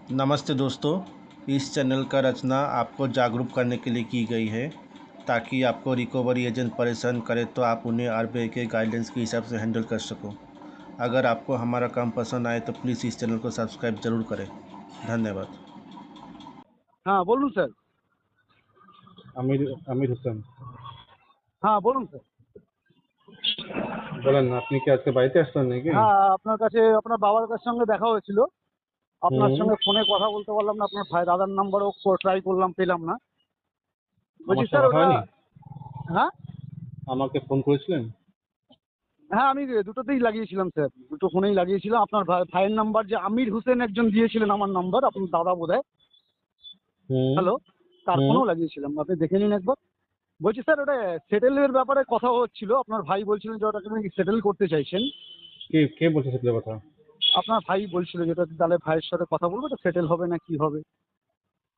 नमस्ते दोस्तों। इस चैनल का रचना आपको जागरूक करने के लिए की गई है ताकि आपको रिकवरी एजेंट परेशान करे तो आप उन्हें आरबीआई के गाइडेंस के हिसाब से हैंडल कर सको। अगर आपको हमारा काम पसंद आए तो प्लीज़ इस चैनल को सब्सक्राइब ज़रूर करें। धन्यवाद। হ্যাঁ বলুন স্যার। আমির আমির হোসেন। হ্যাঁ বলুন স্যার। বলেন, আপনি কি আজকে বাড়িতে আসছেন নাকি? হ্যাঁ আপনার কাছে আপনার বাবার কাছে সঙ্গে দেখা হয়েছিল। আপনার সঙ্গে ফোনে কথা বলতে পারলাম না, আপনার ভাই দাদার নাম্বারও ট্রাই করলাম, পেলাম না। বলছি আমার স্যার সাথে কথা ওটা হয়নি? হ্যাঁ আমাকে ফোন করেছিলেন? হ্যাঁ আমি দুটোতেই লাগিয়েছিলাম স্যার, দুটো ফোনেই লাগিয়েছিলাম। আপনার ভাইয়ের নাম্বার যে আমির হোসেন একজন দিয়েছিলেন আমার নাম্বার, আপনার দাদা বোধহয়। হুম হ্যালো, তার হুম ফোনেও লাগিয়েছিলাম, আপনি দেখে নিন একবার। বলছি স্যার ওটা সেটেলের ব্যাপারে কথা হচ্ছিল, আপনার ভাই বলছিলেন যে ওটাকে নাকি সেটেল করতে চাইছেন। কে কে বলছে সেগুলো কথা? আপনার ভাই বলছিল যেটা তাহলে ভাইয়ের সাথে কথা বলবো, এটা সেটেল হবে না কি হবে।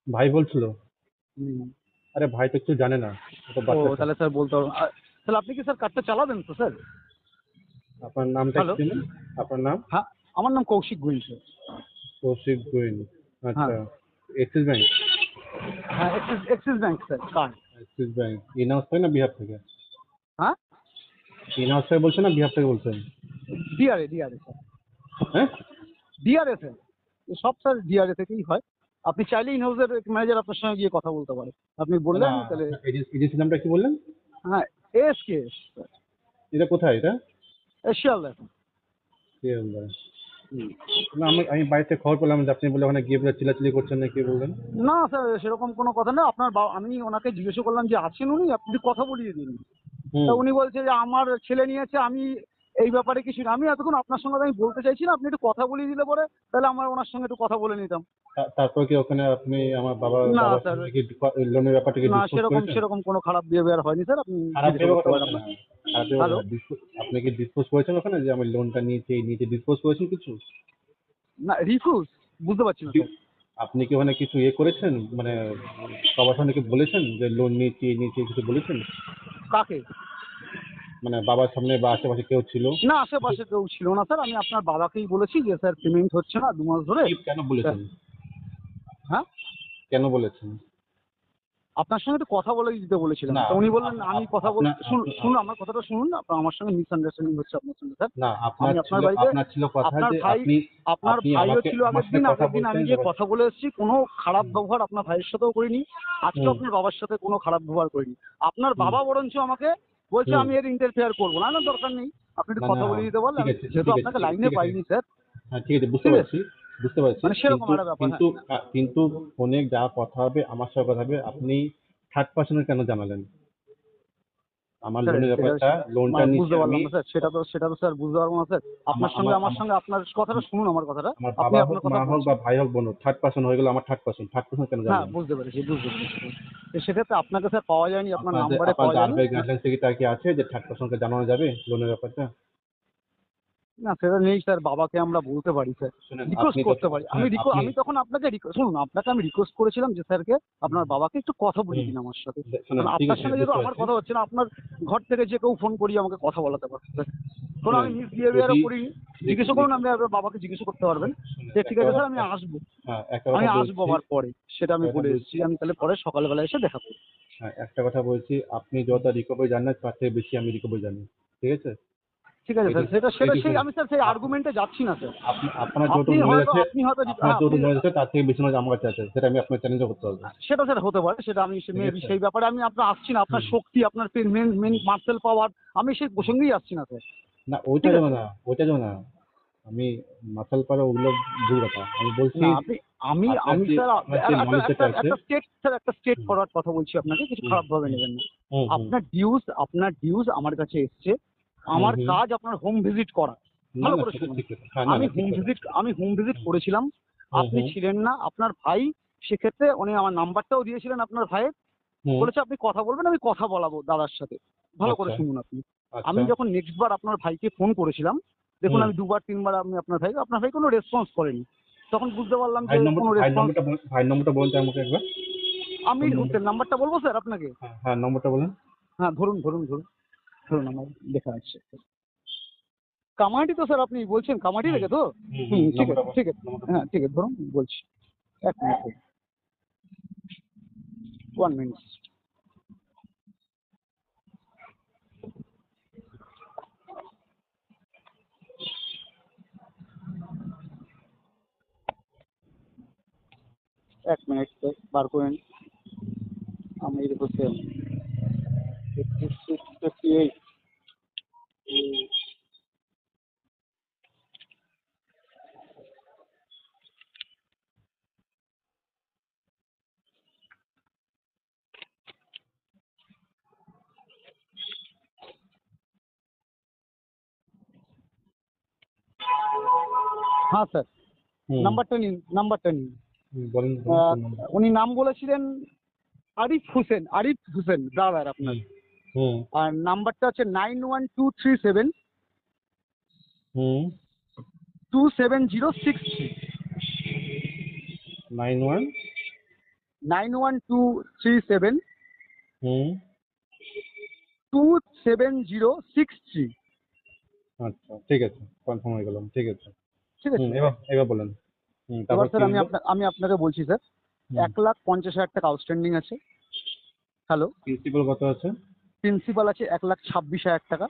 ভাই বলছিল? হুম। আরে ভাই তো কিছু জানে না, ও তো ও বাচ্চা ছেলে। তাহলে স্যার বলতে পারবো না। তাহলে আপনি কি স্যার কার্ডটা চালাবেন তো স্যার? আপনার নামটা কি হ্যালো, ছিল? আপনার নাম? হ্যাঁ আমার নাম কৌশিক গোয়েল স্যার। কৌশিক গোয়েল। হ্যাঁ আচ্ছা। Axis bank? হ্যাঁ Axis bank sir card. Axis bank in house থেকে না বিহার থেকে? হ্যাঁ ইন হাউস থেকে বলছেন না বিহার থেকে বলছেন? ডিআরএ ডিআরএ স্যার, হ্যাঁ, ডিআরএ স্যার, সব স্যার ডিআরএ থেকেই হয়। আপনি চাইলে ইন হাউসের ম্যানেজার আপনার সঙ্গে গিয়ে কথা বলতে পারে। আপনি বললেন না, তাহলে। এজেন্সির নামটা কি বললেন? হ্যাঁ এসকে এটা কোথায় এটা? এশিয়াল দেখুন। শিয়ালদা। না, আমি বাড়িতে খবর পেলাম যে আপনি বলে ওখানে গিয়ে বলে চিল্লাচিল্লি করছেন না, কি বললেন? না স্যার সেরকম কোনো কথা না। আপনার আমি ওনাকে জিজ্ঞেস করলাম যে আছেন উনি, আপনি কথা বলিয়ে দিন। তা হুম। উনি বলছে যে আমার ছেলে নিয়েছে, আমি এই ব্যাপারে কিছু না। আমি এতক্ষণ আপনার সঙ্গে আমি বলতে চাইছি না, আপনি একটু কথা বলিয়ে দিলে পরে তাহলে আমার ওনার সঙ্গে একটু কথা বলে নিতাম। তারপর কি ওখানে আপনি আমার না বাবার স্যার, সঙ্গে কি লোনের ব্যাপারটা কি না ডিসকাস সেরকম করেছেন? সেরকম কোনো খারাপ বিহেভিয়ার হয়নি স্যার, আপনি খারাপ জিজ্ঞেস ভেবে করতে কথা পারেন বলছেন না, আপনার। খারাপ ভেবে হ্যালো, আপনি কি ডিসপোজ করেছেন ওখানে যে আমি লোনটা নিয়েছি নিচে ডিসপোজ করেছেন কিছু? না রিফিউজ বুঝতে পারছি না স্যার। আপনি কি ওখানে কিছু করেছেন, মানে সবার সামনে কি বলেছেন যে লোন নিয়েছি নিচে কিছু বলেছেন? কাকে? মানে বাবার সামনে বা আশেপাশে কেউ ছিল? না আশেপাশে কেউ ছিল না স্যার, আমি আপনার বাবাকেই বলেছি যে স্যার পেমেন্ট হচ্ছে না 2 মাস ধরে। কেন বলেছেন? হ্যাঁ কেন বলেছেন? আপনার সঙ্গে একটু কথা বলে দিতে বলেছিলাম, না, তো উনি বললেন আমি কথা বল। আপনার শুনুন আমার কথাটা শুনুন, আপনার আমার সঙ্গে মিসআন্ডারস্ট্যান্ডিং হচ্ছে আপনার সঙ্গে স্যার। না, আমি আপনার বাড়িতে আপনার ছিল কথা আপনার যে ভাই আপনি আপনার আপনি ভাইও আমাকে ছিল আমার আগের সাথে দিন, কথা আমি বলছেন যে এবার। কথা বলে এসেছি কোনো খারাপ ব্যবহার আপনার ভাইয়ের সাথেও করিনি, আজকে হুম আপনার বাবার সাথে কোনো খারাপ ব্যবহার করিনি। আপনার হুম বাবা বরঞ্চ আমাকে বলছে হুম আমি এর ইন্টারফেয়ার করবো না। না দরকার নেই, আপনি একটু না না, কথা বলে দিতে পারলে, ঠিক আমি আছে যেহেতু ঠিক আছে আপনাকে লাইনে ঠিক আছে। পাইনি স্যার। হ্যাঁ ঠিক আছে, বুঝতে ঠিক আছে, পারছি বুঝতে পারছি, মানে সেরকম কিন্তু একটা ব্যাপার। হ্যাঁ কিন্তু কিন্তু ফোনে যা কথা হবে আমার সাথে কথা হবে, আপনি থার্ড পার্সনের কেন জানালেন? আমার স্যার লোনের এটা ব্যাপারটা, লোনটা মানে নিচ্ছি বুঝতে আমি। পারলাম না স্যার, সেটা তো স্যার বুঝতে পারবো না স্যার। আমার আপনার সঙ্গে আমার আমার আমার সঙ্গে আপনার কথাটা শুনুন, আমার কথাটা। আমার আপনি বাবা হোক, আপনার কথা মা হোক বলছেন। বা ভাই হোক, বোন হোক, থার্ড পার্সন হয়ে গেল আমার থার্ড পার্সন কেন হ্যাঁ জানলেন? বুঝতে পেরেছি বুঝতে পেরেছি। তো সেক্ষেত্রে আপনাকে স্যার পাওয়া যায়নি, আপনার নাম্বারে পাওয়া আপনাদের যায়নি। আরবিআই গাইডলাইন্স থেকে তার কি আছে যে থার্ড পার্সনকে জানানো যাবে লোনের ব্যাপারটা? না সেটা নেই স্যার, বাবাকে আমরা বলতে পারি স্যার, শুনেন, রিকোয়েস্ট আপনি করতে পারি। হ্যাঁ আপনি আমি তখন আপনাকে শুনুন, আপনাকে আমি রিকোয়েস্ট করেছিলাম যে স্যারকে আপনার বাবাকে একটু কথা বলিয়ে হুম, দিন আমার সাথে। শুনেন, কারণ ঠিক আপনার আছে, সঙ্গে যেহেতু বুঝতে আমার পারছি। কথা হচ্ছে না, আপনার ঘর থেকে যে কেউ ফোন করিয়ে আমাকে কথা বলাতে পারছে স্যার। কোনো আমি শুনেন, মিসবিহেভিয়ারও যদি করিনি। দেখুন জিজ্ঞেসা করুন, দেখুন আপনি আপনার বাবাকে জিজ্ঞাসা করতে পারবেন শুনেন, যে ঠিক আছে স্যার আমি আসবো। একটা আমি কথা আসবো বলছি, আবার পরে, সেটা একটা আমি কথা বলে এসেছি। বলছি, আমি তাহলে পরে সকালবেলা এসে দেখা করবো। হ্যাঁ একটা কথা বলছি, আপনি যত রিকভারি জানেন তার থেকে বেশি আমি রিকভারি জানি, ঠিক আছে? ঠিক আছে স্যার, এইটুকু সেটা সেটা এইটুকু সেই আমি স্যার সেই আর্গুমেন্টে যাচ্ছি না স্যার। আপনার যত আপনি নলেজ হয়তো আছে, আপনি হয়তো আপনার হ্যাঁ যত আপনি নলেজ আছে তার থেকে বেশি নলেজ আমার কাছে আছে, সেটা আমি আপনার চ্যালেঞ্জ করতে হবে, সেটা স্যার হতে পারে, সেটা আমি ঠিক মেবি আছে? সেই ব্যাপারে আমি আপনার আসছি না। আপনার হুম। শক্তি, আপনার মেন মেন মার্সেল পাওয়ার, আমি সেই প্রসঙ্গেই আসছি না স্যার। না ওইটা ঠিক যাবো আছে, না, ওইটা যাবো না। আমি মাসাল পাড়া ওগুলো ভুল কথা, আমি বলছি না আপনি আমি আপনার আমি যে স্যার আপনার যে একটা নলেজটা একটা আছে। একটা স্টেট স্যার, একটা স্টেট হুম ফরওয়ার্ড কথা বলছি আপনাকে, কিছু হুম খারাপ ভাবে হুম নেবেন না। হুম হুম আপনার ডিউজ আমার কাছে এসছে। হুম আমার হুম। কাজ আপনার হোম ভিজিট করা। না ভালো না, করে সেটা শুনুন, ঠিক কথা, হ্যাঁ, না না ঠিক কথা। আমি হোম ভিজিট হুম করেছিলাম। হুম আপনি হুম ছিলেন না, আপনার ভাই। সেক্ষেত্রে উনি আমার নাম্বারটাও দিয়েছিলেন আপনার ভাইয়ের। হুম। বলেছে আপনি কথা বলবেন, আমি কথা বলাবো দাদার সাথে। ভালো করে আচ্ছা শুনুন আপনি। আচ্ছা। আমি যখন নেক্সট বার আপনার ভাইকে ফোন করেছিলাম, দেখুন হুম। আমি দুবার তিনবার আমি আপনার ভাই কোনো রেসপন্স করেনি। তখন বুঝতে পারলাম যে কোনো রেসপন্স। ভাইয়ের নম্বরটা বলুন তো আমাকে একবার। আমি ফোন নম্বর। হোসেন নাম্বারটা বলবো স্যার আপনাকে? হ্যাঁ হ্যাঁ, নম্বরটা বলুন। হ্যাঁ ধরুন ধরুন ধরুন ধরুন, আমার লেখা আছে। কামাটি তো স্যার আপনি বলছেন, কামাটি হুম রেখে তো? হুম হুম, হুম ঠিক নম্বরটা আছে বলুন, ঠিক আছে। নম্বরটা হ্যাঁ বলুন। ঠিক আছে, ধরুন বলছি। এক মিনিট, 1 মিনিট। এক মিনিট স্যার, বার করে নিন। আমির হোসেন, 5658। হ্যাঁ স্যার, নাম্বারটা নিন, নাম্বারটা নিন। বলেন উনি নাম বলেছিলেন আরিফ হোসেন ব্রাদার আপনার। আর নাম্বারটা হচ্ছে 9123727063। 91 9123727063। আচ্ছা ঠিক আছে, কনফার্ম হয়ে গেলাম, ঠিক আছে। ঠিক আছে। এবার বলেন। তারপর এবার স্যার আমি আপনাকে বলছি স্যার, 1,50,000 টাকা আউটস্ট্যান্ডিং আছে। হ্যালো, প্রিন্সিপাল কত আছে? প্রিন্সিপাল আছে 1,26,000 টাকা।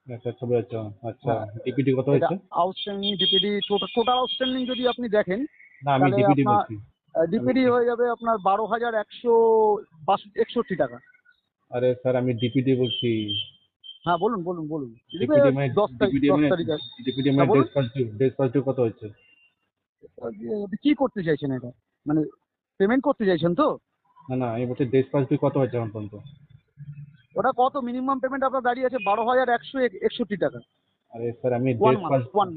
একটা ছবি আছে। আচ্ছা, হ্যাঁ, ডিপিটি কত এটা হয়েছে? আউটস্ট্যান্ডিং ডিপিডি টোটাল আউটস্ট্যান্ডিং যদি আপনি দেখেন না, আমি তাহলে ডিপিটি আপনার বলছি। ডিপিডি হয়ে যাবে আপনার 12,161 টাকা। আরে স্যার, আমি ডিপিটি বলছি। হ্যাঁ বলুন বলুন বলুন। ডিপিটি মানে 10 তারিখ, ডিপিটি 10 মানে তারিখ আছে। ডিপিটি মানে হ্যাঁ বলুন। ডেজ পাস ডিউ কত হয়েছে? কি করতে চাইছেন এটা, মানে পেমেন্ট করতে চাইছেন তো? না না, আমি বলছি ডেজ পাস ডিউ কত হয়েছে এখন পর্যন্ত? ওটা কত মিনিমাম পেমেন্ট আপনার দাঁড়িয়ে আছে 12,161 টাকা। আরে স্যার, আমি 1 মান্থ 1।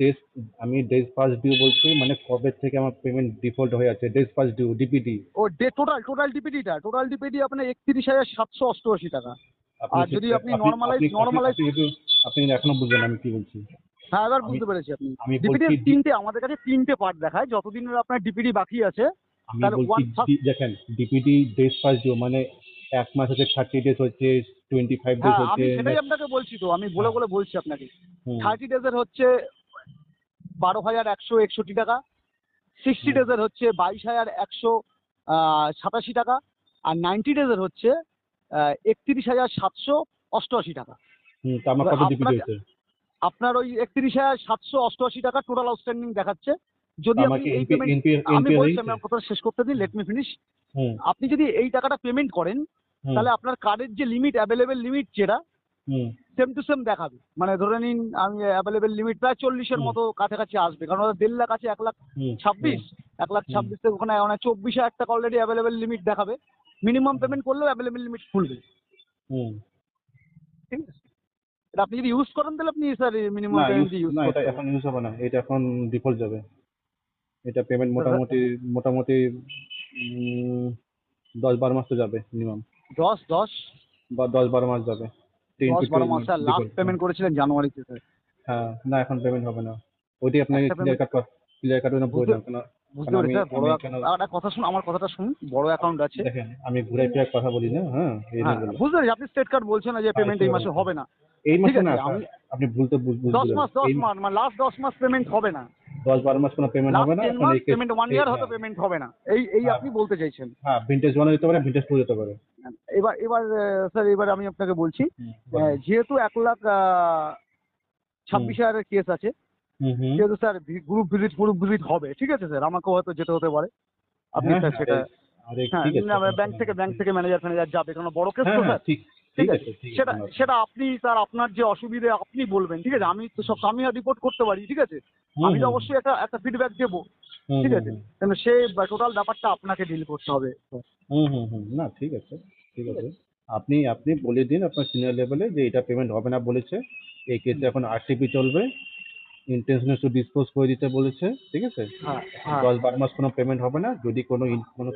ডেজ পাস ডিউ বলছি, মানে কবে থেকে আমার পেমেন্ট ডিফল্ট হয়ে আছে, ডেজ পাস ডিউ ডিপিটি। ও টোটাল ডিপিডি আপনার 31,788 টাকা। আর যদি আপনি নর্মালাইজ আপনি কিন্তু এখনো বুঝলেন না আমি কি বলছি। হ্যাঁ এবার আমি বুঝতে পেরেছি আপনি। আমি ডিপিডি বলছি তিনটে, আমাদের কাছে তিনটে পার্ট দেখায়, যতদিনের আপনার ডিপিডি বাকি আছে আমি তাহলে বলছি দেখেন, ডিপিটি ডেজ পাস ডিউ মানে এক মাস হচ্ছে, 30 ডেজ হচ্ছে, 25 ডেজ হ্যাঁ হচ্ছে। আমি সেটাই আপনাকে বলছি তো, আমি বলে বলে বলছি আপনাকে। 30 ডেজের হচ্ছে 12,161 টাকা, 60 ডেজের হচ্ছে 22,187 টাকা, আর 90 ডেজের হচ্ছে 31,788 টাকা। তা আমার কত ডিপিটি হয়েছে? আপনার ওই 31,788 টাকা টোটাল আউটস্ট্যান্ডিং দেখাচ্ছে। যদি আপনি আমাকে এই পেমেন্ট, আমি এনপিআর বলছি, হয়েছে? আমি কথা শেষ করতে দিন, লেট মি ফিনিশ। হুম আপনি যদি এই টাকাটা পেমেন্ট করেন হুম তাহলে আপনার কার্ডের যে লিমিট, অ্যাভেলেবেল লিমিট যেটা, হুম সেম টু সেম দেখাবে। মানে ধরে নিন আমি অ্যাভেলেবেল লিমিট প্রায় 40-এর মতো কাছাকাছি আসবে, কারণ ওটা 1.5 লাখ আছে, 1,26,000, 1,26,000 থেকে ওখানে মানে 24,000 টাকা অলরেডি অ্যাভেলেবেল লিমিট দেখাবে। মিনিমাম পেমেন্ট করলেও অ্যাভেলেবেল লিমিট খুলবে। হুম ঠিক আছে, এটা আপনি যদি ইউজ করেন তাহলে আপনি স্যার মিনিমাম না পেমেন্ট ইউজ না, এটা করতে এখন পারেন। ইউজ হবে না, এটা এখন ডিফল্ট যাবে। এটা পেমেন্ট মোটামুটি মোটামুটি 10-12 মাস তো যাবে মিনিমাম, 10 বা 10-12 মাস যাবে। 10-12 মাস স্যার। Last default. পেমেন্ট করেছিলেন জানুয়ারিতে স্যার। হ্যাঁ, না এখন পেমেন্ট হবে না। ওইটাই আপনাকে একটা পেমেন্ট ক্লিয়ার কাট বুঝতে বললাম কেন। বুঝতে কেন পেরেছি স্যার। বড় আমি কেন একটা কথা শুনুন, আমার কথাটা শুনুন। বড় অ্যাকাউন্ট আছে। দেখেন, আমি ঘুরে ফিরে কথা বলি না, হ্যাঁ, এই হ্যাঁ নিয়ে বললাম। বুঝতে পেরেছি, আপনি স্টেট কার্ড বলছেন না যে পেমেন্ট এই মাসে হবে না। এই ঠিক মাসে না আছে, স্যার, আমি আপনি বুঝতে 10 মাস এই মানে লাস্ট 10 মাস পেমেন্ট হবে না। 10-12 মাস কোনো পেমেন্ট লাস্ট হবে না 10 এখন মাস এই কেস। পেমেন্ট, 1 ইয়ার হয়তো পেমেন্ট হবে না, এই হ্যাঁ আপনি বলতে চাইছেন। হ্যাঁ, ভিন্টেজ 1 যেতে পারে, ভিন্টেজ 2 যেতে পারে। এবার এবার স্যার এবার আমি আপনাকে বলছি, বলেন। যেহেতু 1,26,000 কেস আছে, হুম হুম সেহেতু স্যার গ্রুপ ভিজিট হবে। ঠিক আছে স্যার, আমাকেও হয়তো যেতে হতে পারে। আপনি হ্যাঁ স্যার হ্যাঁ, সেটা, আরে হ্যাঁ ঠিক আছে, কোনো ব্যাংক সমস্যা নেই। থেকে ম্যানেজার যাবে, কারণ বড় কেস হ্যাঁ তো হ্যাঁ, স্যার। ঠিক ঠিক ঠিক আছে, আছে, ঠিক সেটা আছে, কোনো সেটা আপনি স্যার আপনার যে অসুবিধে আপনি বলবেন। ঠিক আছে, আমি তো সব আমি রিপোর্ট করতে পারি। ঠিক আছে, হুম আমি তো হুম অবশ্যই একটা ফিডব্যাক দেবো। হুম ঠিক হুম আছে, হুম কিন্তু সেই টোটাল ব্যাপারটা আপনাকে ডিল করতে হবে। না ঠিক আছে, ঠিক ঠিক আছে। আছে। আপনি আপনি বলে দিন আপনার সিনিয়র লেভেলে যে এটা পেমেন্ট হবে না বলেছে, এই কেসে এখন আরটিপি চলবে, ইন্টেনশনাল টু ডিসপোজ করে দিতে বলেছে, ঠিক আছে। হ্যাঁ হ্যাঁ 10-12 মাস কোনো পেমেন্ট হবে না, যদি কোনো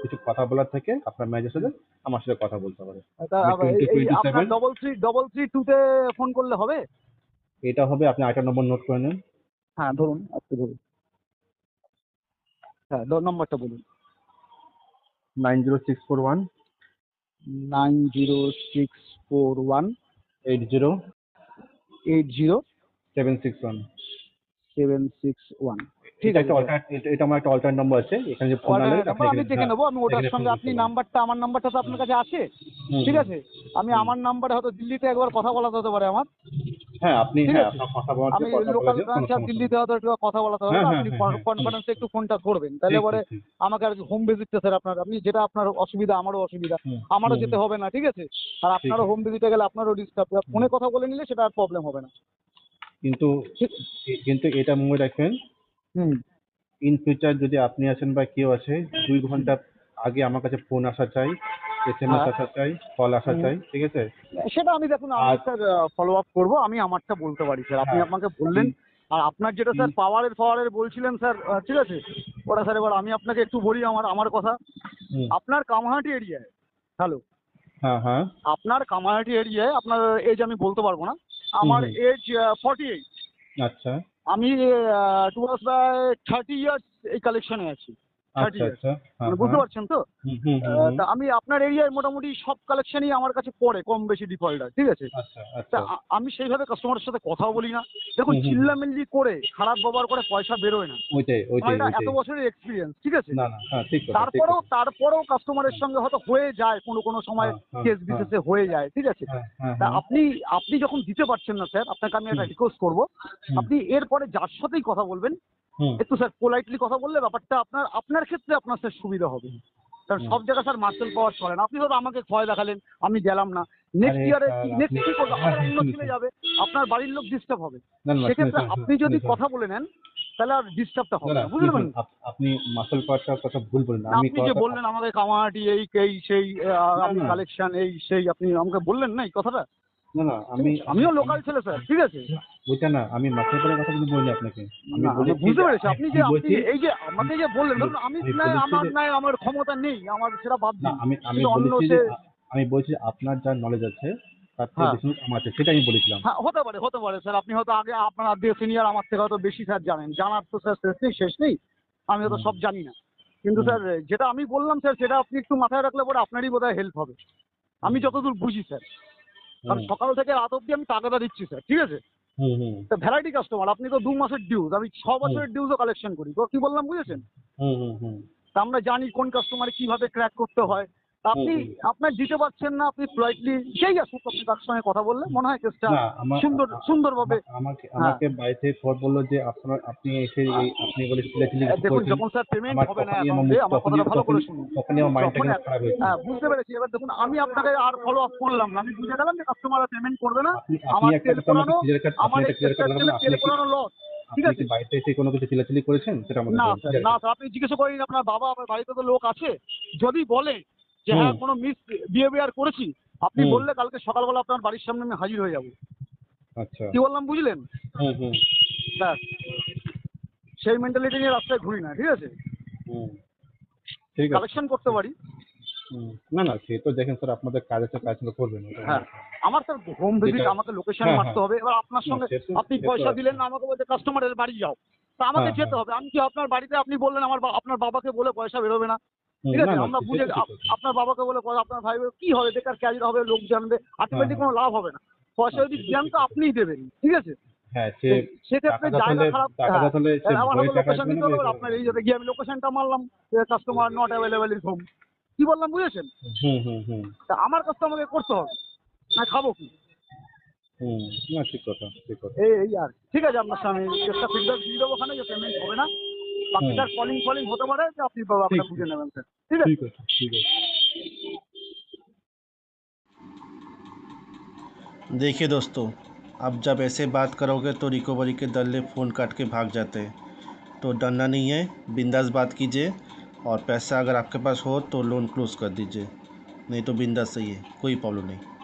কিছু কথা বলার থাকে আপনার ম্যানেজারের সাথে আমার সাথে কথা বলতে পারে। এটা আমি আবার এই আপনার 2027, 333 ফোন করলে হবে? এটা হবে, আপনি আরেকটা নম্বর নোট করে নেন। হ্যাঁ ধরুন, আজকে ধরুন। হ্যাঁ নম্বরটা বলুন। 90641 90641 80 80 761। 761। ঠিক এটা আছে একটা স্যার। অল্টারনেট, এটা আমার একটা অল্টারনেট নম্বর আছে, এখানে যে ফোন না অর্ডার লাগে আপনি নাম্বার আমি এখানে, দেখে হ্যাঁ নেবো, আমি ওটার এখানে ফোন সঙ্গে আপনি করতে পারেন। নাম্বারটা, আমার নাম্বারটা তো আপনার কাছে আছে, হুম ঠিক হুম আছে। আমি হুম। আমার নাম্বারে হয়তো দিল্লিতে একবার কথা বলাতে হতে পারে আমার, হ্যাঁ আপনি, ঠিক হ্যাঁ আছে। আপনার কথা বলাতে আমি কথা বলে লোকাল যে কোনো ব্রাঞ্চ আর সমস্যা নেই। দিল্লিতে হয়তো একটু কথা বলাতে হবে হ্যাঁ না, হ্যাঁ আপনি হ্যাঁ হ্যাঁ হ্যাঁ, কনফারেন্সে একটু ফোনটা করবেন, তাহলে ঠিক পরে ঠিক ঠিক। আমাকে আর কি হোম ভিজিটটা স্যার আপনার, আপনি যেটা আপনার অসুবিধা আমারও অসুবিধা, হুম আমারও হুম যেতে হুম, হবে না, ঠিক আছে। আর ঠিক আপনারও আছে। হোম ভিজিটে গেলে আপনারও ডিস্টার্ব, হুম। ফোনে কথা বলে নিলে সেটা আর প্রবলেম হবে না, কিন্তু ঠিক। কিন্তু এটা মনে রাখবেন, হুম। ইন ফিউচার যদি আপনি আসেন বা কেউ আসে, 2 ঘন্টা আগে আমার কাছে ফোন আসা চাই, এসএমএস হ্যাঁ। আসা চাই, কল আসা হুম। চাই, ঠিক আছে। সেটা আমি দেখুন, আমি আর স্যার ফলো আপ করবো, আমি আমারটা বলতে পারি স্যার, আপনি হ্যাঁ, আমাকে বললেন। আর আপনার যেটা স্যার পাওয়ারের বলছিলেন স্যার, ঠিক আছে, ওটা স্যার এবার আমি আপনাকে একটু বলি আমার আমার কথা। হুম, আপনার কামাহাটি এরিয়ায়, হ্যালো, হ্যাঁ হ্যাঁ, আপনার কামাহাটি এরিয়ায় আপনার এজ আমি বলতে পারবো না, হুম আমার হুম, এজ 48। আচ্ছা আমি টুয়ার্স প্রায় 30 ইয়ার্স এই কালেকশনে আছি, 30 ইয়ার্স, আচ্ছা, হ্যাঁ মানে বুঝতে হ্যাঁ, পারছেন তো। হুম হুম হুম হুম, তা আমি আপনার এরিয়ায় মোটামুটি সব কালেকশনই আমার কাছে পড়ে কম বেশি ডিফল্টার, ঠিক আছে। আচ্ছা তা আচ্ছা, আমি সেইভাবে কাস্টমারের সাথে কথাও বলি না, দেখুন হুম হুম হুম, চিল্লামিল্লি করে খারাপ ব্যবহার করে পয়সা বেরোয় না, ওইটাই আমার ওইটাই এটা এত ওইটাই। বছরের এক্সপিরিয়েন্স, ঠিক আছে। না না, হ্যাঁ ঠিক কথা ঠিক তারপরেও কথা। তারপরেও কাস্টমারের হুম, সঙ্গে হয়তো হয়ে যায় কোনো কোনো সময়, হ্যাঁ হ্যাঁ কেস হ্যাঁ বিশেষে হয়ে যায়, ঠিক আছে। হ্যাঁ হ্যাঁ তা হ্যাঁ, আপনি আপনি যখন দিতে পারছেন না স্যার, আপনাকে আমি হুম একটা রিকোয়েস্ট করবো, হুম আপনি এরপরে যার সাথেই কথা বলবেন হুম একটু স্যার পোলাইটলি কথা বললে ব্যাপারটা আপনার আপনার ক্ষেত্রে আপনার স্যার সুবিধা হবে। কারণ হুম। সব জায়গায় স্যার মার্শাল পাওয়ার চলে না, আপনি হয়তো আমাকে ভয় দেখালেন, আমি গেলাম না, আরে নেক্সট ইয়ারে স্যার কি আপনি, নেক্সট কি করবে, হ্যাঁ আবার হ্যাঁ অন্য ছেলে শুনেছি, যাবে, আপনার বাড়ির লোক ডিস্টার্ব হবে। না না সেক্ষেত্রে শুনেছেন, আপনি যদি শুনেছেন, কথা বলে নেন তাহলে আর ডিস্টার্বটা না হবে না না, বুঝতে শুনেছেন, পারলেন। আপনি মাসল পাওয়ারটার কথা ভুল বলেন না, না, আমি আপনি যে কথা, বললেন আমাকে কামাহাটি এই এই সেই না আপনি না কালেকশন এই সেই, আপনি আমাকে বললেন না এই কথাটা, না না, ঠিক আমি আছে। আমি আমিও আমি লোকাল ছেলে স্যার, ঠিক আছে। না, ওইটা না, আমি মাসের পরের কথা কিন্তু বলিনি আপনাকে। আমি না, আমি বলেছি বুঝতে যে পেরেছি, আপনি যে আমি আপনি বলছি, এই যে আমাকে যে বললেন, আমি ধরুন আমি আমি নাই, বলেছি আমার যে, নাই, আমার ক্ষমতা নেই, আমার সেটা বাদ না দিন, আমি কিন্তু অন্য বলেছি যে সে। আমি বলছি যে আপনার যা নলেজ আছে তার থেকে হ্যাঁ। বেশি knowledge আমার আছে, সেটা আমি বলেছিলাম। হ্যাঁ, হতে পারে স্যার, আপনি হয়তো আগে আপনার দিয়ে সিনিয়র আমার থেকে হয়তো বেশি স্যার জানেন, জানার তো স্যার শেষ নেই, আমি হয়তো হুম সব জানি না। কিন্তু হুম স্যার যেটা আমি বললাম স্যার, সেটা আপনি একটু মাথায় রাখলে পরে আপনারই বোধহয় হেল্প হবে, আমি হুম যতদূর বুঝি স্যার। কারণ হুম সকাল থেকে রাত অবধি আমি টাকাটা দিচ্ছি স্যার, ঠিক আছে। হুম হুম তা ভ্যারাইটি কাস্টমার, আপনি তো 2 মাসের ডিউজ, আমি 6 বছরের ডিউজও কালেকশন করি, তো কি বললাম বুঝেছেন। হুম হুম হুম তা আমরা জানি কোন কাস্টমারে কিভাবে ক্র্যাক করতে হয়। তা হুম আপনি হুম। আপনার দিতে পারছেন না, আপনি পোলাইটলি যেই আসুক আপনি তার সঙ্গে কথা বললে মনে হয় কেসটা না আমার সুন্দরভাবে। আমাকে হ্যাঁ। আমাকে বাড়ি থেকে ফোন বললো যে আপনি এসে এই আপনি বলে চিল্লাচিল্লি কিছু দেখুন, করেছেন, যখন স্যার পেমেন্ট আমার হবে না তখনই অ্যাকাউন্টে, আমার তখনই কথাটা ভালো করে তখনই শুনুন। তখনই আমার মাইন্ডটা যখন কিন্তু খারাপ হয়েছে। হ্যাঁ, বুঝতে পেরেছি, এবার দেখুন আমি আপনাকে আর ফলো আপ করলাম না, আমি বুঝে গেলাম যে কাস্টমাররা পেমেন্ট করবে না, আপনি আপনি আমার একটা তেল কথা আমাকে পোড়ানো, ক্লিয়ার কাট, আপনি আমার একটা ক্লিয়ার কাট বলবেন, এক্সপেক্টেশনে তেল পোড়ানো লস, ঠিক আপনি কি আছে। বাড়িতে এসে কোনো কিছু চিল্লাচিল্লি করেছেন সেটা আমাকে না বলুন, স্যার, ক্লিয়ার না কাট। স্যার, আপনি জিজ্ঞাসা করেন আপনার বাবা, আমার বাড়িতে তো লোক আছে, যদি বলে যে হুম হ্যাঁ কোনো মিস বিহেভিয়ার করেছি, আপনি হুম, বললে কালকে সকালবেলা আপনার বাড়ির সামনে আমি হাজির হয়ে যাব। আচ্ছা, কি বললাম বুঝলেন হুম হুম স্যার, সেই মেন্টালিটি নিয়ে রাস্তায় ঘুরি না, ঠিক আছে। হুম, ঠিক আছে। কালেকশন করতে পারি। হুম, না না সে তো দেখেন স্যার, আপনাদের কাজ আছে, কাজগুলো করবেন, ওটা কোনো হ্যাঁ, ব্যাপার না। আমার স্যার হোম ভিজিট, যেটা, আমাকে লোকেশন হ্যাঁ মারতে হ্যাঁ, হবে, এবার আপনার না সঙ্গে আপনি সে তো পয়সা আছে, দিলেন না, আমাকে বলতে কাস্টমারের বাড়ি যাও, তা আমাকে হ্যাঁ যেতে হ্যাঁ, হবে, আমি কি আপনার বাড়িতে আপনি বললেন আমার আপনার বাবাকে বলে পয়সা বেরোবে না, হুম, ঠিক না আছে, না আমরা সে বুঝে তো ঠিক আছে, আপনার বাবাকে বলে আপনার ভাই কি হবে, বেকার ক্যারিয়ার হবে, লোক জানবে, হ্যাঁ আলটিমেটলি হ্যাঁ, কোনো লাভ হবে না, না পয়সা যদি সে তো দেন ঠিক তো আছে, আপনিই দেবেন, ঠিক আছে। হ্যাঁ সে সেক্ষেত্রে জায়গা খারাপ, টাকা হ্যাঁ, হলে সে আমার ভয়ে হাতে টাকা লোকেশন আসবে না, দিতে হবে, আপনার এই যাতে গিয়ে আমি লোকেশনটা মারলাম, customer not available in home, কি বললাম বুঝেছেন। হুম হুম হুম তা আমার কাজ তো আমাকে করতে হবে, না খাবো কি, হুম, না ঠিক কথা ঠিক কথা, এই আর ঠিক আছে, আপনার সামনে একটা ফিডব্যাক দিয়ে দেবো ওখানে যে পেমেন্ট হবে না, হুম, বাকিটার কলিং ফলিং হতে পারে যে আপনি ঠিক ব্যাপারটা বুঝে নেবেন স্যার, ঠিক আছে। ঠিক আছে ঠিক আছে। देखिए दोस्तों, अब जब ऐसे बात करोगे तो रिकवरी के दल्ले फ़ोन काट के भाग जाते हैं, तो डरना नहीं है, बिंदास बात कीजिए। और पैसा अगर आपके पास हो तो लोन क्लोज़ कर दीजिए, नहीं तो बिंदास सही है, कोई प्रॉब्लम नहीं।